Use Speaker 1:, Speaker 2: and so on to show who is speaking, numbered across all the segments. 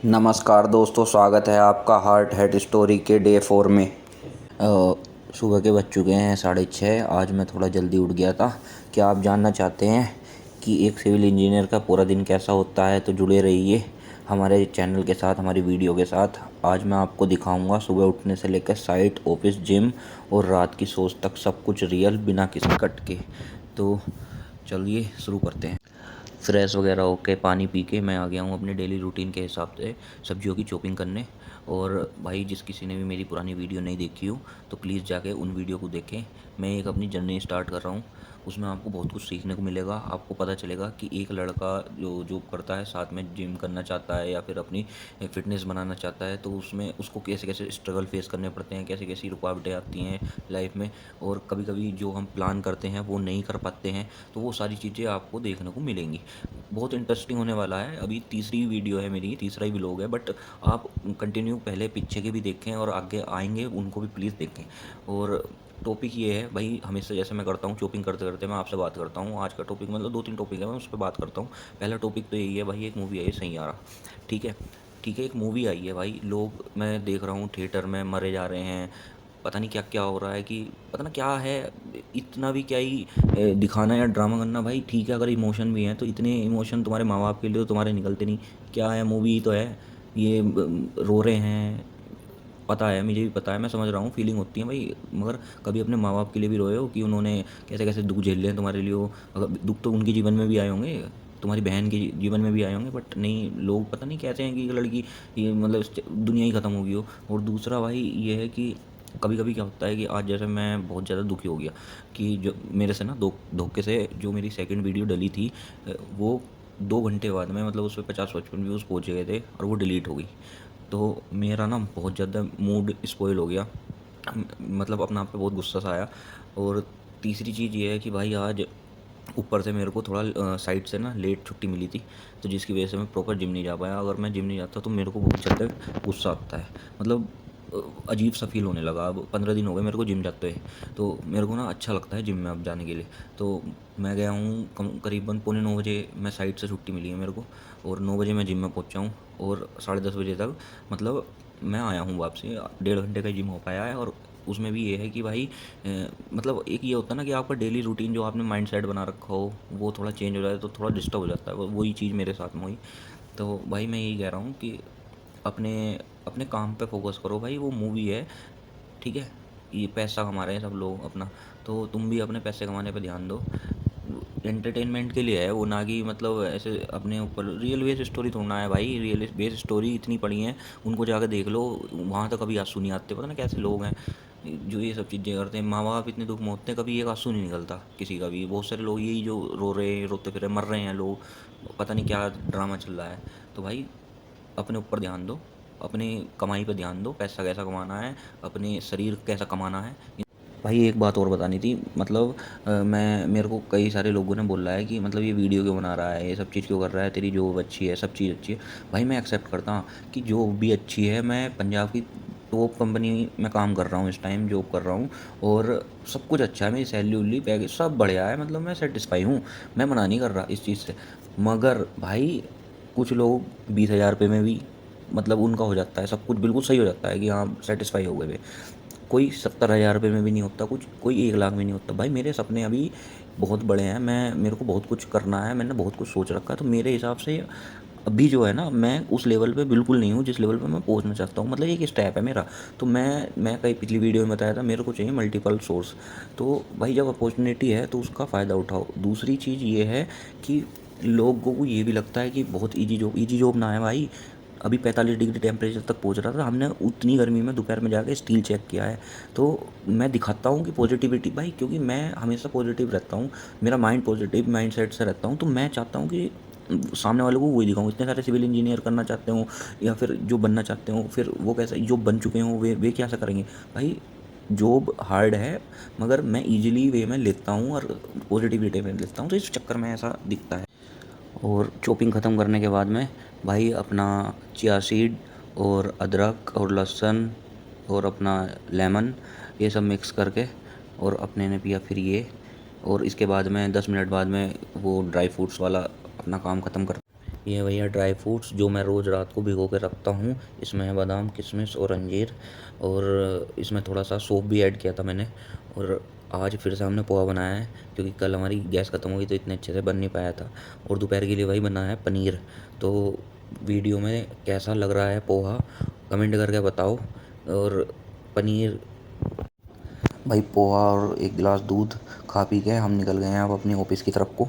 Speaker 1: नमस्कार दोस्तों, स्वागत है आपका हार्ट हेड स्टोरी के डे 4 में। सुबह के बज चुके हैं 6:30। आज मैं थोड़ा जल्दी उठ गया था। क्या आप जानना चाहते हैं कि एक सिविल इंजीनियर का पूरा दिन कैसा होता है? तो जुड़े रहिए हमारे चैनल के साथ, हमारी वीडियो के साथ। आज मैं आपको दिखाऊंगा सुबह उठने से लेकर साइट, ऑफिस, जिम और रात की सोच तक सब कुछ रियल, बिना किसी कट के। तो चलिए शुरू करते हैं। फ्रेश वगैरह होके पानी पी के मैं आ गया हूँ अपने डेली रूटीन के हिसाब से सब्जियों की चॉपिंग करने। और भाई, जिस किसी ने भी मेरी पुरानी वीडियो नहीं देखी हो तो प्लीज़ जाके उन वीडियो को देखें। मैं एक अपनी जर्नी स्टार्ट कर रहा हूँ, उसमें आपको बहुत कुछ सीखने को मिलेगा। आपको पता चलेगा कि एक लड़का जो जॉब करता है, साथ में जिम करना चाहता है या फिर अपनी फ़िटनेस बनाना चाहता है, तो उसमें उसको कैसे कैसे स्ट्रगल फेस करने पड़ते हैं, कैसी कैसी रुकावटें आती हैं लाइफ में। और कभी कभी जो हम प्लान करते हैं वो नहीं कर पाते हैं, तो वो सारी चीज़ें आपको देखने को मिलेंगी। बहुत इंटरेस्टिंग होने वाला है। अभी तीसरी वीडियो है मेरी, तीसरा ही व्लॉग है, बट आप कंटिन्यू पहले पीछे के भी देखें और आगे आएंगे उनको भी प्लीज़ देखें। और टॉपिक ये है भाई, हमेशा जैसे मैं करता हूँ शॉपिंग करते करते मैं आपसे बात करता हूँ। आज का टॉपिक मतलब 2-3 टॉपिक है, मैं उस पर बात करता हूँ। पहला टॉपिक तो यही है भाई, एक मूवी आई है सैयारा। ठीक है, ठीक है, एक मूवी आई है भाई। लोग, मैं देख रहा हूँ थिएटर में मरे जा रहे हैं। पता नहीं क्या क्या हो रहा है, कि पता ना क्या है। इतना भी क्या ही दिखाना या ड्रामा करना भाई। ठीक है, अगर इमोशन भी हैं तो इतने इमोशन तुम्हारे माँ बाप के लिए तो तुम्हारे निकलते नहीं। क्या है, मूवी तो है ये। रो रहे हैं, पता है, मुझे भी पता है, मैं समझ रहा हूँ, फीलिंग होती है भाई। मगर कभी अपने माँ बाप के लिए भी रोए हो कि उन्होंने कैसे कैसे दुख झेले हैं तुम्हारे लिए? हो अगर दुख तो उनके जीवन में भी आए होंगे, तुम्हारी बहन के जीवन में भी आए होंगे, बट नहीं, लोग पता नहीं कहते हैं कि ये लड़की, ये मतलब दुनिया ही ख़त्म हो गई हो। और दूसरा भाई ये है कि कभी कभी क्या होता है कि आज जैसे मैं बहुत ज़्यादा दुखी हो गया कि जो मेरे से ना धोखे से जो मेरी सेकंड वीडियो डली थी, वो 2 घंटे बाद में, मतलब उस पर 50-55 व्यूज़ पहुँच गए थे और वो डिलीट हो गई। तो मेरा ना बहुत ज़्यादा मूड स्पॉइल हो गया। मतलब अपना आप पे बहुत गुस्सा सा आया। और तीसरी चीज़ ये है कि भाई आज ऊपर से मेरे को थोड़ा साइड से ना लेट छुट्टी मिली थी, तो जिसकी वजह से मैं प्रॉपर जिम नहीं जा पाया। अगर मैं जिम नहीं जाता तो मेरे को बहुत ज़्यादा गुस्सा आता है। मतलब अ, अजीब सा फील होने लगा। अब 15 दिन हो गए मेरे को जिम जाते हुए, तो मेरे को ना अच्छा लगता है जिम में अब जाने के लिए। तो मैं गया हूँ करीबन 9:45 मैं साइड से छुट्टी मिली है मेरे को, और 9 बजे मैं जिम में पहुँचा हूँ। और 10:30 बजे तक मतलब मैं आया हूँ वापसी। 1.5 घंटे का जिम हो पाया है। और उसमें भी ये है कि भाई मतलब एक ये होता है ना कि आपका डेली रूटीन जो आपने माइंड सेट बना रखा हो वो थोड़ा चेंज हो जाए तो थोड़ा डिस्टर्ब हो जाता है। वही चीज़ मेरे साथ में हुई। तो भाई मैं यही कह रहा हूँ कि अपने अपने काम पे फोकस करो भाई। वो मूवी है, ठीक है, ये पैसा कमा रहे हैं सब लोग अपना, तो तुम भी अपने पैसे कमाने पे ध्यान दो। एंटरटेनमेंट के लिए है वो, ना कि मतलब ऐसे अपने ऊपर। रियल बेस स्टोरी थोड़ा है भाई, रियल बेस स्टोरी इतनी पड़ी हैं, उनको जाकर देख लो। वहाँ तो कभी आंसू नहीं आते। पता ना कैसे लोग हैं जो ये सब चीज़ें करते हैं। माँ बाप इतने दुख में होते हैं, कभी एक आंसू नहीं निकलता किसी का भी। बहुत सारे लोग यही जो रो रहे हैं, रोते फिर मर रहे हैं लोग, पता नहीं क्या ड्रामा चल रहा है। तो भाई अपने ऊपर ध्यान दो, अपनी कमाई पे ध्यान दो, पैसा कैसा कमाना है, अपने शरीर कैसा कमाना है। भाई एक बात और बतानी थी, मतलब मैं, मेरे को कई सारे लोगों ने बोला है कि मतलब ये वीडियो क्यों बना रहा है, ये सब चीज़ क्यों कर रहा है, तेरी जॉब अच्छी है, सब चीज़ अच्छी है। भाई मैं एक्सेप्ट करता हूँ कि जॉब भी अच्छी है। मैं पंजाब की टॉप कंपनी में काम कर रहा हूँ, इस टाइम जॉब कर रहा हूँ, और सब कुछ अच्छा है। मेरी सैलरी उली पैकेज सब बढ़िया है, मतलब मैं सेटिस्फाई हूँ। मैं मना नहीं कर रहा इस चीज़ से। मगर भाई कुछ लोग 20,000 रुपये में भी मतलब उनका हो जाता है, सब कुछ बिल्कुल सही हो जाता है कि हाँ सेटिस्फाई हो गए वे। कोई 70,000 रुपये में भी नहीं होता कुछ, कोई 1 लाख में नहीं होता। भाई मेरे सपने अभी बहुत बड़े हैं, मेरे को बहुत कुछ करना है, मैंने बहुत कुछ सोच रखा है। तो मेरे हिसाब से अभी जो है ना, मैं उस लेवल पे बिल्कुल नहीं हूँ जिस लेवल पे मैं पहुँचना चाहता हूँ। मतलब एक स्टेप है मेरा। तो मैं कई पिछली वीडियो में बताया था, मेरे को चाहिए मल्टीपल सोर्स। तो भाई जब अपॉर्चुनिटी है तो उसका फ़ायदा उठाओ। दूसरी चीज़ ये है कि लोगों को ये भी लगता है कि बहुत ईजी जॉब ना है भाई। अभी 45 डिग्री टेम्परेचर तक पहुंच रहा था, हमने उतनी गर्मी में दोपहर में जाके स्टील चेक किया है। तो मैं दिखाता हूँ कि पॉजिटिविटी भाई, क्योंकि मैं हमेशा पॉजिटिव रहता हूँ, मेरा माइंड पॉजिटिव माइंड सेट से रहता हूँ। तो मैं चाहता हूँ कि सामने वालों को वही दिखाऊँ। इतने सारे सिविल इंजीनियर करना चाहते हो या फिर जो बनना चाहते हो, फिर वो कैसे जो बन चुके हों वे क्या ऐसा करेंगे भाई? जॉब हार्ड है, मगर मैं इजीली वे में लेता हूँ और पॉजिटिविटी में लेता हूँ, तो इस चक्कर में ऐसा दिखता है। और चॉपिंग ख़त्म करने के बाद में भाई अपना चिया सीड और अदरक और लहसुन और अपना लेमन, ये सब मिक्स करके और अपने ने पिया फिर ये। और इसके बाद में 10 मिनट बाद में वो ड्राई फ्रूट्स वाला अपना काम ख़त्म कर। ये है भैया ड्राई फ्रूट्स जो मैं रोज़ रात को भिगो के रखता हूँ। इसमें है बादाम, किशमिश और अंजीर, और इसमें थोड़ा सा सौंफ भी ऐड किया था मैंने। और आज फिर से हमने पोहा बनाया है, क्योंकि कल हमारी गैस ख़त्म हो गई तो इतने अच्छे से बन नहीं पाया था। और दोपहर के लिए वही बना है पनीर। तो वीडियो में कैसा लग रहा है पोहा, कमेंट करके बताओ। और पनीर, भाई पोहा और एक गिलास दूध खा पी के हम निकल गए हैं अब अपनी ऑफिस की तरफ को।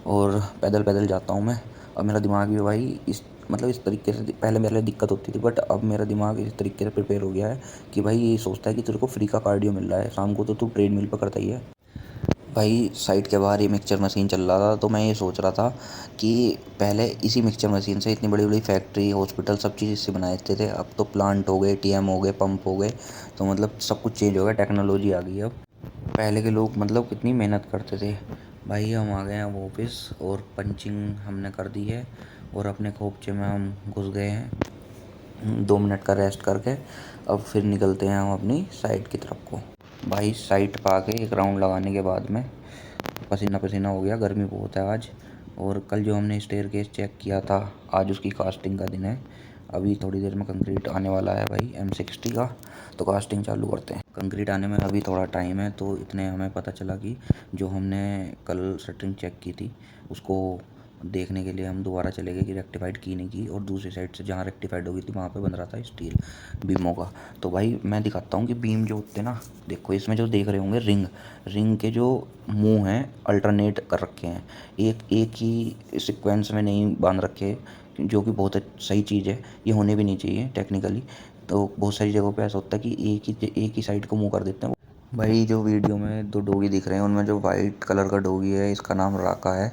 Speaker 1: और पैदल पैदल जाता हूँ मैं। अब मेरा दिमाग भी भाई इस मतलब इस तरीके से, पहले मेरे लिए दिक्कत होती थी, बट अब मेरा दिमाग इस तरीके से प्रिपेयर हो गया है कि भाई ये सोचता है कि तेरे को फ्री का कार्डियो मिल रहा है, शाम को तो तू ट्रेडमिल पर करता ही है। भाई साइट के बाहर ये मिक्सचर मशीन चल रहा था, तो मैं ये सोच रहा था कि पहले इसी मिक्सचर मशीन से इतनी बड़ी बड़ी फैक्ट्री, हॉस्पिटल, सब चीज़ इससे बनाए जाते थे। अब तो प्लांट हो गए, टीएम हो गए, पंप हो गए, तो मतलब सब कुछ चेंज हो गया, टेक्नोलॉजी आ गई है अब। पहले के लोग मतलब कितनी मेहनत करते थे। भाई हम आ गए हैं अब ऑफिस, और पंचिंग हमने कर दी है, और अपने खोपचे में हम घुस गए हैं 2 मिनट का रेस्ट करके। अब फिर निकलते हैं हम अपनी साइट की तरफ को। भाई साइट पर आके एक राउंड लगाने के बाद में पसीना पसीना हो गया, गर्मी बहुत है आज। और कल जो हमने स्टेयरकेस चेक किया था, आज उसकी कास्टिंग का दिन है। अभी थोड़ी देर में कंक्रीट आने वाला है भाई M60 का, तो कास्टिंग चालू करते हैं। कंक्रीट आने में अभी थोड़ा टाइम है, तो इतने हमें पता चला कि जो हमने कल शटरिंग चेक की थी उसको देखने के लिए हम दोबारा चले गए कि रेक्टिफाइड की नहीं की, और दूसरी साइड से जहाँ रेक्टिफाइड हो गई थी वहाँ पे बन रहा था स्टील बीमों का। तो भाई मैं दिखाता हूँ कि बीम जो होते हैं ना, देखो इसमें जो देख रहे होंगे रिंग, रिंग के जो मुंह हैं अल्टरनेट कर रखे हैं, एक एक ही सीक्वेंस में नहीं बांध रखे, जो कि बहुत सही चीज़ है, ये होने भी नहीं चाहिए टेक्निकली। तो बहुत सारी जगहों पे ऐसा होता है कि एक ही साइड को मुँह कर देते हैं। भाई जो वीडियो में 2 डॉगी दिख रहे हैं, उनमें जो वाइट कलर का डॉगी है इसका नाम राका है।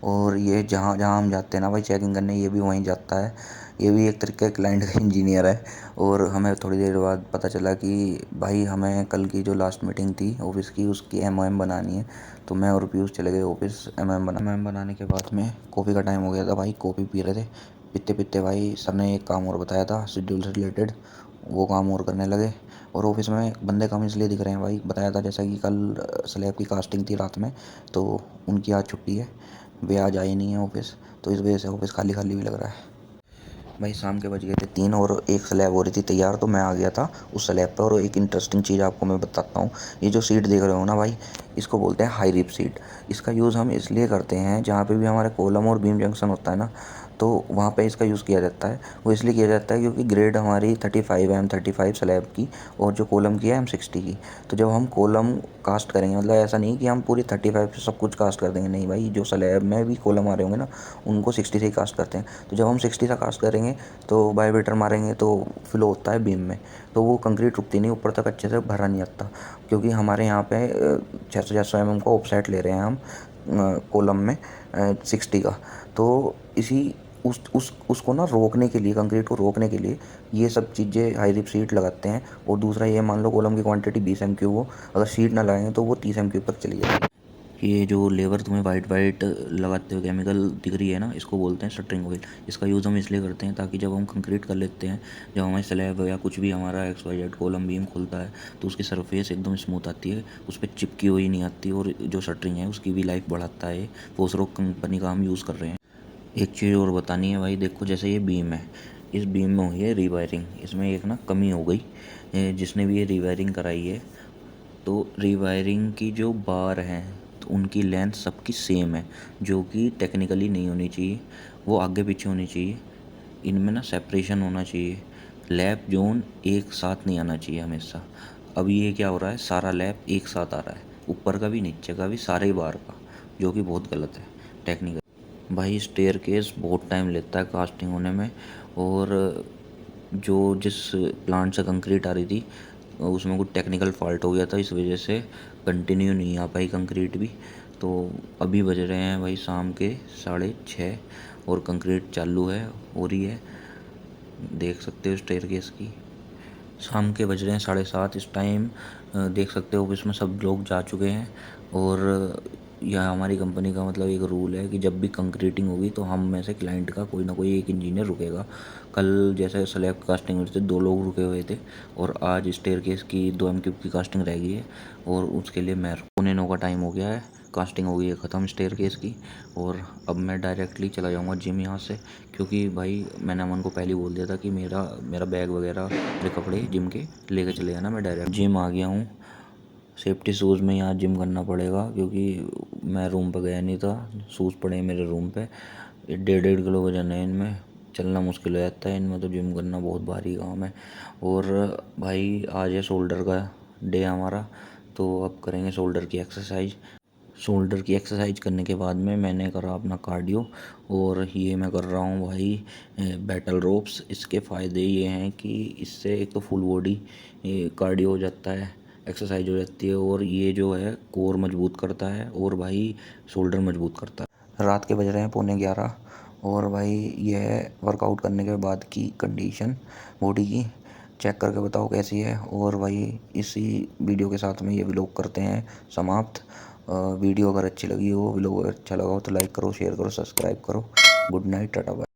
Speaker 1: और ये जहाँ जहाँ हम जाते हैं ना भाई चेकिंग करने, ये भी वहीं जाता है। ये भी एक तरीके का क्लाइंट का इंजीनियर है। और हमें थोड़ी देर बाद पता चला कि भाई हमें कल की जो लास्ट मीटिंग थी ऑफिस की, उसकी MOM बनानी है। तो मैं और पीयूष चले गए ऑफिस MOM बनाने के बाद में कॉफ़ी का टाइम हो गया था भाई, कॉफ़ी पी रहे थे। पीते पीते भाई सर ने एक काम और बताया था शेड्यूल से रिलेटेड, वो काम और करने लगे। और ऑफिस में बंदे कम इसलिए दिख रहे हैं भाई, बताया था जैसा कि कल स्लैब की कास्टिंग थी रात में, तो उनकी आज छुट्टी है, वे आज आए नहीं है ऑफिस, तो इस वजह से ऑफिस खाली खाली भी लग रहा है। भाई शाम के बज गए थे 3, और एक स्लैब हो रही थी तैयार, तो मैं आ गया था उस स्लैब पर। और एक इंटरेस्टिंग चीज़ आपको मैं बताता हूँ, ये जो सीट देख रहे हो ना भाई, इसको बोलते हैं हाई रिप सीट। इसका यूज़ हम इसलिए करते हैं जहाँ पे भी हमारे कॉलम और बीम जंक्शन होता है ना, तो वहाँ पे इसका यूज़ किया जाता है। वो इसलिए किया जाता है क्योंकि ग्रेड हमारी 35 है, M35 स्लैब की, और जो कॉलम की है M60 की। तो जब हम कॉलम कास्ट करेंगे, मतलब ऐसा नहीं कि हम पूरी 35 से सब कुछ कास्ट कर देंगे, नहीं भाई, जो स्लैब में भी कॉलम आ रहे होंगे ना, उनको 60 से ही कास्ट करते हैं। तो जब हम 60 से कास्ट करेंगे तो वाइब्रेटर मारेंगे तो फ्लो होता है बीम में, तो वो कंक्रीट रुकती नहीं, ऊपर तक अच्छे से भरा नहीं आता। क्योंकि हमारे यहाँ पे 600 mm का ऑफसेट ले रहे हैं हम कॉलम में 60 का। तो इसी उस उसको ना रोकने के लिए, कंक्रीट को रोकने के लिए ये सब चीज़ें हाई रिप सीट लगाते हैं। और दूसरा ये मान लो कॉलम की क्वांटिटी 20 MQ हो, अगर सीट ना लगाएंगे तो वो 30 MQ तक चली जाएगी। ये जो लेबर तुम्हें वाइट वाइट लगाते हुए केमिकल दिख रही है ना, इसको बोलते हैं शटरिंग ऑयल। इसका यूज़ हम इसलिए करते हैं ताकि जब हम कंक्रीट कर लेते हैं, जब हमारी स्लैब या कुछ भी हमारा XYZ कॉलम बीम खुलता है, तो उसकी सरफेस एकदम स्मूथ आती है, उस पर चिपकी हुई नहीं आती, और जो शटरिंग है उसकी भी लाइफ बढ़ाता है। फोसरोक कंपनी का हम यूज़ कर रहे हैं। एक चीज़ और बतानी है भाई, देखो जैसे ये बीम है, इस बीम में हुई है रीवायरिंग, इसमें एक ना कमी हो गई। जिसने भी ये रीवायरिंग कराई है, तो रीवायरिंग की जो बार हैं तो उनकी लेंथ सबकी सेम है, जो कि टेक्निकली नहीं होनी चाहिए, वो आगे पीछे होनी चाहिए। इनमें ना सेपरेशन होना चाहिए, लैप जोन एक साथ नहीं आना चाहिए हमेशा। अब ये क्या हो रहा है, सारा लैप एक साथ आ रहा है, ऊपर का भी नीचे का भी, सारे बार का, जो कि बहुत गलत है टेक्निकल। भाई स्टेयरकेस बहुत टाइम लेता है कास्टिंग होने में। और जो जिस प्लांट से कंक्रीट आ रही थी उसमें कुछ टेक्निकल फॉल्ट हो गया था, इस वजह से कंटिन्यू नहीं आ पाई कंक्रीट भी। तो अभी बज रहे हैं भाई शाम के 6:30, और कंक्रीट चालू है, हो रही है, देख सकते हो स्टेयरकेस की। शाम के बज रहे हैं 7:30 इस टाइम, देख सकते हो ऑफिस में सब लोग जा चुके हैं। और यह हमारी कंपनी का मतलब एक रूल है कि जब भी कंक्रीटिंग होगी तो हम में से क्लाइंट का कोई ना कोई एक इंजीनियर रुकेगा। कल जैसे स्लैब कास्टिंग हुई थी 2 लोग रुके हुए थे, और आज स्टेयरकेस की 2 MQ की कास्टिंग रह गई है, और उसके लिए मैं 9:15 का टाइम हो गया है। कास्टिंग हो गई है ख़त्म स्टेयरकेस की। और अब मैं डायरेक्टली चला जाऊँगा जिम यहाँ से, क्योंकि भाई मैंने अमन को पहले ही बोल दिया था कि मेरा मेरा बैग वगैरह मेरे कपड़े जिम के लेके चले जाना। मैं डायरेक्ट जिम आ गया हूँ। सेफ्टी शूज़ में यहाँ जिम करना पड़ेगा, क्योंकि मैं रूम पे गया नहीं था। शूज़ पड़े हैं मेरे रूम पे। 1.5 किलो वजन है इनमें, चलना मुश्किल हो जाता है इनमें, तो जिम करना बहुत भारी काम है। और भाई आज है शोल्डर का डे हमारा, तो अब करेंगे शोल्डर की एक्सरसाइज। शोल्डर की एक्सरसाइज करने के बाद में मैंने करा अपना कार्डियो, और ये मैं कर रहा हूँ भाई बैटल रोप्स। इसके फ़ायदे ये हैं कि इससे एक तो फुल बॉडी कार्डियो हो जाता है, एक्सरसाइज हो जाती है, और ये जो है कोर मजबूत करता है और भाई शोल्डर मजबूत करता है। रात के बज रहे हैं 11:15, और भाई ये है वर्कआउट करने के बाद की कंडीशन बॉडी की। चेक करके बताओ कैसी है। और भाई इसी वीडियो के साथ में ये व्लॉग करते हैं समाप्त। वीडियो अगर अच्छी लगी हो, व्लॉग अच्छा लगा हो तो लाइक करो, शेयर करो, सब्सक्राइब करो। Good night, tata bye.